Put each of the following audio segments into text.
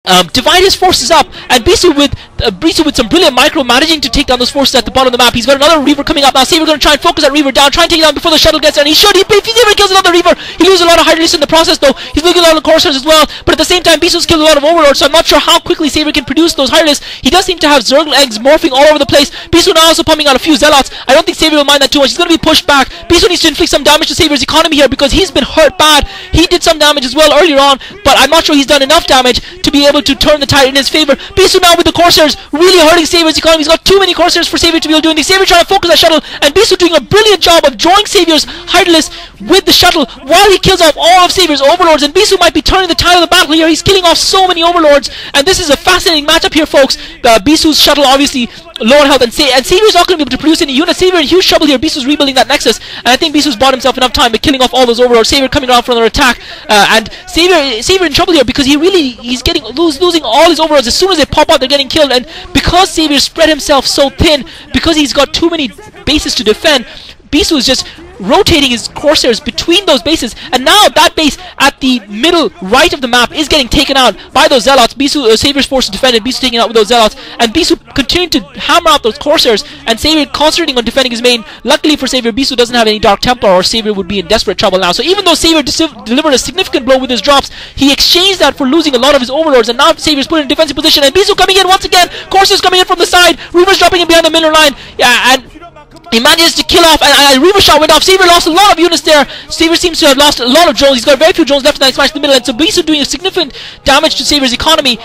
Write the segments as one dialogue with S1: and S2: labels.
S1: divide his forces up, and Bisu with some brilliant micro managing to take down those forces at the bottom of the map. He's got another Reaver coming up now. Saber going to try and focus that Reaver down, try and take it down before the shuttle gets there, and he should. If he ever kills another Reaver, he loses a lot of Hydralisk in the process though. He's losing a lot of Corsairs as well, but at the same time Bisu's killed a lot of Overlords, so I'm not sure how quickly Saber can produce those Hydralisks. He does seem to have Zerg eggs morphing all over the place. Bisu now also pumping out a few Zealots. I don't think Saber will mind that too much. He's going to be pushed back. Bisu needs to inflict some damage to Saber's economy here because he's been hurt bad. He did some damage as well earlier on, but I'm not sure he's done enough damage to be able to turn the tide in his favor. Bisu now with the Corsairs really hurting Saber's economy. He's got too many Corsairs for Saber to be able to do anything. Saber trying to focus that shuttle, and Bisu doing a brilliant job of drawing Saber's Hydralisk with the shuttle while he kills off all of Saber's Overlords, and Bisu might be turning the tide of the battle here. He's killing off so many Overlords, and this is a fascinating matchup here, folks. Bisu's shuttle obviously low on health, and Saber's not going to be able to produce any units. Saber in huge trouble here. Bisu's rebuilding that Nexus, and I think Bisu's bought himself enough time by killing off all those Overlords. Saber coming around for another attack, and Saber in trouble here because he's losing all his Overlords. As soon as they pop out, they're getting killed, and because Saber spread himself so thin, because he's got too many bases to defend, Bisu is just rotating his Corsairs between those bases, and now that base at the middle right of the map is getting taken out by those Zealots. Saber's forces defended, Bisu taking out with those Zealots, and Bisu continuing to hammer out those Corsairs, and Saber concentrating on defending his main. Luckily for Saber, Bisu doesn't have any Dark Templar, or Saber would be in desperate trouble now. So even though Saber delivered a significant blow with his drops, he exchanged that for losing a lot of his Overlords, and now Saber's put in a defensive position, and Bisu coming in once again, Corsairs coming in from the side, Reaver's dropping in behind the middle line, and he manages to kill off, and a Reaver shot went off. Saber lost a lot of units there. Saber seems to have lost a lot of drones. He's got very few drones left in that smash in the middle, and so Bisu doing a significant damage to Saber's economy,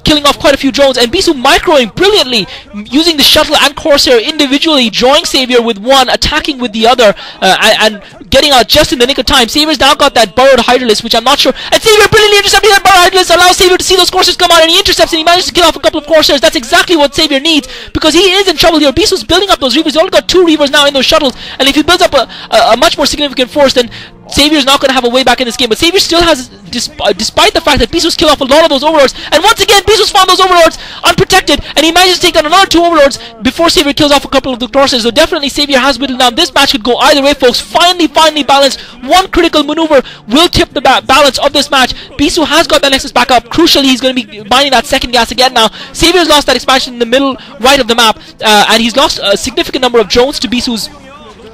S1: killing off quite a few drones, and Bisu microing brilliantly, using the shuttle and Corsair individually, drawing Saber with one, attacking with the other, and getting out just in the nick of time. Saber's now got that burrowed Hydralisk, which I'm not sure, and Saber brilliantly intercepting that burrowed Hydralisk, allows Saber to see those Corsairs come out, and he intercepts, and he manages to kill off a couple of Corsairs. That's exactly what Saber needs, because he is in trouble here. Bisu's building up those Reavers. He's only got 2 Reavers now in those shuttles, and if he builds up a much more significant force, then Saber's not going to have a way back in this game. But Saber still has, despite the fact that Bisu's killed off a lot of those Overlords, and once again Bisu's found those Overlords unprotected, and he manages to take down another 2 Overlords before Saber kills off a couple of the Corsairs. So definitely Saber has whittled down. This match could go either way, folks. Finally balanced. One critical maneuver will tip the balance of this match. Bisu has got that Nexus back up. Crucially, he's going to be mining that second gas again now. Saber has lost that expansion in the middle right of the map, and he's lost a significant number of drones to Bisu's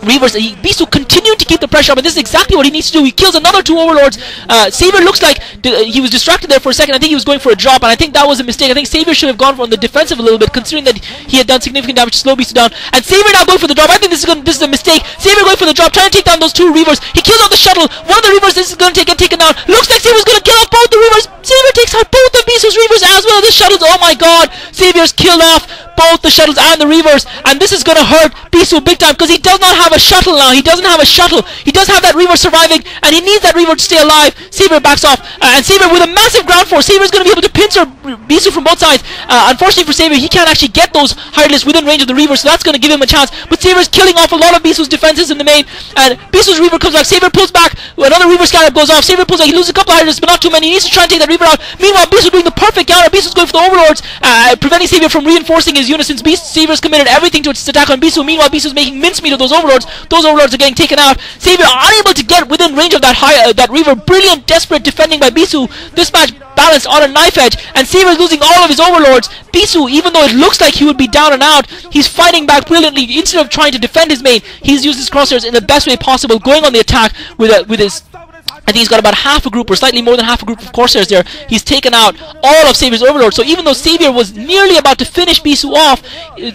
S1: Reavers. Bisu continued to keep the pressure up, and this is exactly what he needs to do. He kills another 2 Overlords. Saber looks like he was distracted there for a second. I think he was going for a drop, and I think that was a mistake. I think Saber should have gone on the defensive a little bit, considering that he had done significant damage to slow Bisu down. And Saber now going for the drop. I think this is a mistake. Saber going for the drop, trying to take down those 2 Reavers. He kills off the shuttle. One of the Reavers is going to get taken down. Looks like Saber's going to kill off both the Reavers. Saber takes out both of Bisu's Reavers as well as the shuttles. Oh my god, Saber's killed off both the shuttles and the Reavers, and this is going to hurt Bisu big time because he does not have a shuttle now. He doesn't have a shuttle. He does have that Reaver surviving, and he needs that Reaver to stay alive. Saber backs off, and Saber with a massive ground force. Saber is going to be able to pincer Bisu from both sides. Unfortunately for Saber, he can't actually get those Hydralisks within range of the Reaver, so that's going to give him a chance. But Saber's killing off a lot of Bisu's defenses in the main, and Bisu's Reaver comes back. Saber pulls back. Another Reaver scarab goes off. Saber pulls back. He loses a couple of Hydralisks, but not too many. He needs to try and take that Reaver out. Meanwhile, Bisu doing the perfect counter. Bisu's going for the Overlords, preventing Saber from reinforcing his units, since Saber's committed everything to its attack on Bisu. Meanwhile, Bisu's making mincemeat of those Overlords. Those Overlords are getting taken out. Saber unable to get within range of that Reaver. Brilliant, desperate defending by Bisu. This match balanced on a knife edge, and Saber's losing all of his Overlords. Bisu, even though it looks like he would be down and out, he's fighting back brilliantly. Instead of trying to defend his main, he's used his Crosshairs in the best way possible, going on the attack with his... I think he's got about half a group, or slightly more than half a group of Corsairs there. He's taken out all of Saber's Overlords. So even though Saber was nearly about to finish Bisu off,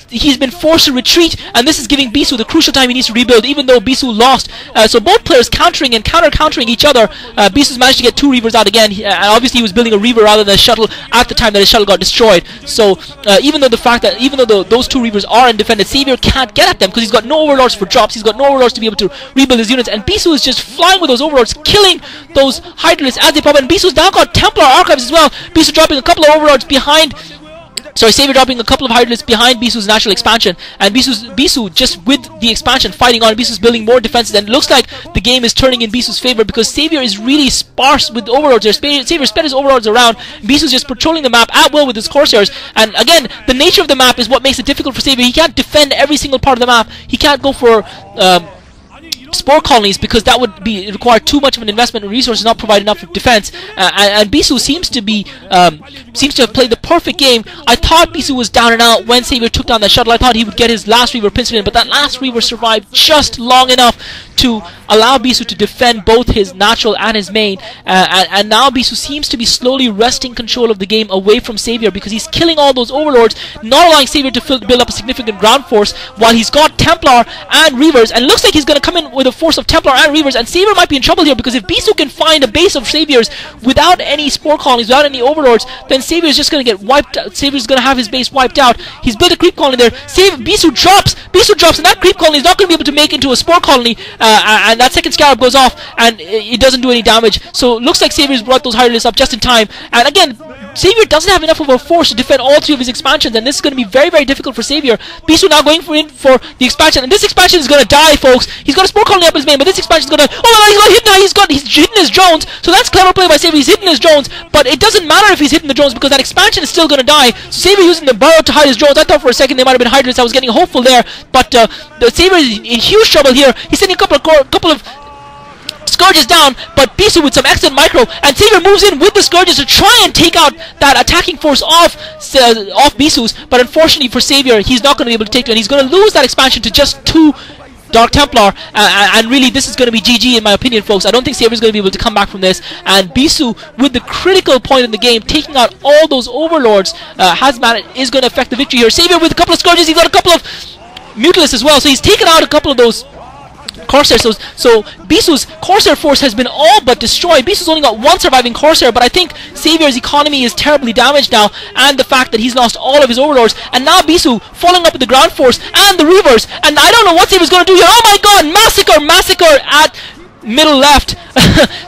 S1: he's been forced to retreat, and this is giving Bisu the crucial time he needs to rebuild, even though Bisu lost. So both players countering and counter-countering each other. Bisu's managed to get 2 Reavers out again. Obviously he was building a Reaver rather than a shuttle at the time that his shuttle got destroyed. So even though those 2 Reavers are undefended, Saber can't get at them because he's got no Overlords for drops. He's got no Overlords to be able to rebuild his units, and Bisu is just flying with those Overlords, killing those Hydralisks as they pop, and Bisu's now got Templar Archives as well. Bisu dropping a couple of Overlords behind. Sorry, Saber dropping a couple of Hydralisks behind Bisu's natural expansion, and Bisu just with the expansion fighting on. Bisu's building more defenses, and it looks like the game is turning in Bisu's favor because Saber is really sparse with Overlords there. Saber spread his Overlords around. Bisu's just patrolling the map at will with his Corsairs, and again, the nature of the map is what makes it difficult for Saber. He can't defend every single part of the map. He can't go for spore colonies, because that would require too much of an investment in resources, not provide enough of defense. And Bisu seems to have played the perfect game. I thought Bisu was down and out when Savior took down that shuttle. I thought he would get his last Reaver Princeton in, but that last Reaver survived just long enough to allow Bisu to defend both his natural and his main, and now Bisu seems to be slowly wresting control of the game away from Savior, because he's killing all those overlords, not allowing Savior to build up a significant ground force, while he's got Templar and Reavers, and looks like he's going to come in with a force of Templar and Reavers, and Savior might be in trouble here, because if Bisu can find a base of Saviors without any spore colonies, without any overlords, then Savior is just going to get wiped out. Savior's going to have his base wiped out. He's built a creep colony there. Bisu drops, and that creep colony is not going to be able to make into a spore colony, and that second scarab goes off, and it doesn't do any damage. So it looks like Savior's brought those higher lists up just in time. And again, Savior doesn't have enough of a force to defend all three of his expansions, and this is going to be very, very difficult for Savior. Bisu now going for the expansion, and this expansion is going to die, folks. He's got a spore colony up his main, but this expansion is going to die. Oh no, he's got hit now. He's hidden his drones, so that's clever play by Savior. He's hidden his drones, but it doesn't matter if he's hidden the drones, because that expansion is still going to die. So Savior using the burrow to hide his drones. I thought for a second they might have been Hydras. I was getting hopeful there, but the Savior is in huge trouble here. He's sending a couple of Scourges down, but Bisu with some excellent micro, and Savior moves in with the Scourges to try and take out that attacking force off Bisu's, but unfortunately for Savior, he's not going to be able to take it, and he's going to lose that expansion to just 2 Dark Templar, and really this is going to be GG in my opinion, folks. I don't think Savior's going to be able to come back from this, and Bisu with the critical point in the game, taking out all those overlords, is going to affect the victory here. Savior with a couple of Scourges, he's got a couple of Mutalisks as well, so he's taken out a couple of those Corsairs. So Bisu's Corsair force has been all but destroyed. Bisu's only got 1 surviving Corsair, but I think Savior's economy is terribly damaged now, and the fact that he's lost all of his overlords, and now Bisu following up with the ground force and the Reavers, and I don't know what Savior's going to do here. Oh my god, massacre at middle left,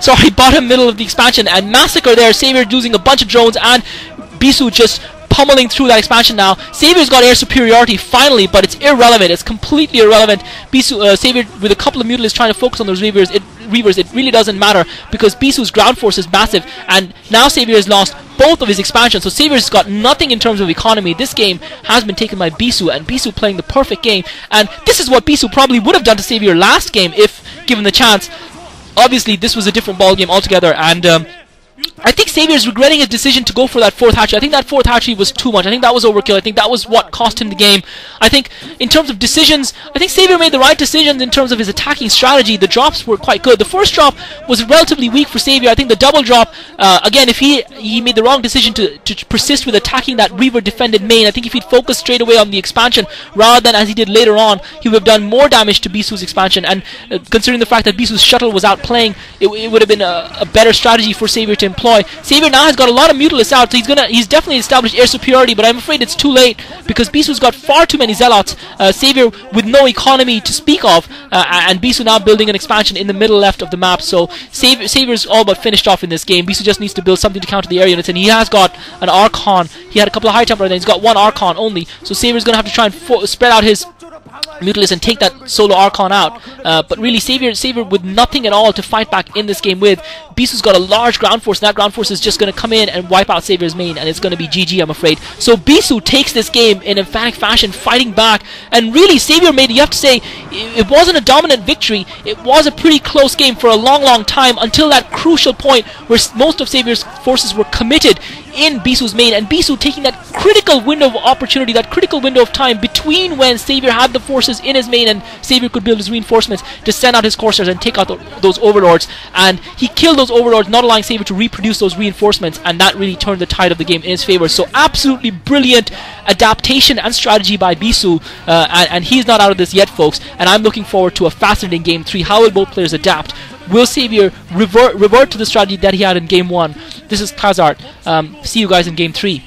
S1: sorry, bottom middle of the expansion, and massacre there. Savior losing a bunch of drones, and Bisu just pummeling through that expansion now. Saviour's got air superiority finally, but it's irrelevant. It's completely irrelevant. Savior with a couple of Mutalisks trying to focus on those Reavers, it really doesn't matter, because Bisu's ground force is massive, and now Savior has lost both of his expansions, so Saviour's got nothing in terms of economy. This game has been taken by Bisu, and Bisu playing the perfect game, and this is what Bisu probably would have done to Savior last game if given the chance. Obviously this was a different ball game altogether, and I think Savior's regretting his decision to go for that 4th hatchery. I think that 4th hatchery was too much. I think that was overkill. I think that was what cost him the game. I think in terms of decisions, I think Savior made the right decisions in terms of his attacking strategy. The drops were quite good. The first drop was relatively weak for Savior. I think the double drop, again, if he made the wrong decision to persist with attacking that Reaver defended main, I think if he'd focused straight away on the expansion rather than as he did later on, he would have done more damage to Bisu's expansion. And considering the fact that Bisu's shuttle was out playing, it would have been a better strategy for Savior to employ. Savior now has got a lot of Mutalisks out, so he's definitely established air superiority, but I'm afraid it's too late, because Bisu's got far too many Zealots. Savior with no economy to speak of, and Bisu now building an expansion in the middle left of the map, so Saviour's all but finished off in this game. Bisu just needs to build something to counter the air units, and he has got an Archon. He had a couple of High Templar, and then he's got 1 Archon only, so Savior's going to have to try and spread out his Mutalisks and take that solo Archon out, but really Savior with nothing at all to fight back in this game with. Bisu's got a large ground force, and that ground force is just going to come in and wipe out Savior's main, and it's going to be GG, I'm afraid. So Bisu takes this game in emphatic fashion, fighting back, and really Savior made, you have to say, it wasn't a dominant victory. It was a pretty close game for a long time, until that crucial point where most of Savior's forces were committed in Bisu's main, and Bisu taking that critical window of opportunity, that critical window of time between when Savior had the forces in his main and Savior could build his reinforcements to send out his Corsairs and take out those overlords, and he killed those overlords, not allowing Savior to reproduce those reinforcements, and that really turned the tide of the game in his favor. So absolutely brilliant adaptation and strategy by Bisu, and he's not out of this yet, folks, and I'm looking forward to a fascinating game 3. How will both players adapt? Will Savior revert to the strategy that he had in game 1? This is Klazart. See you guys in game 3.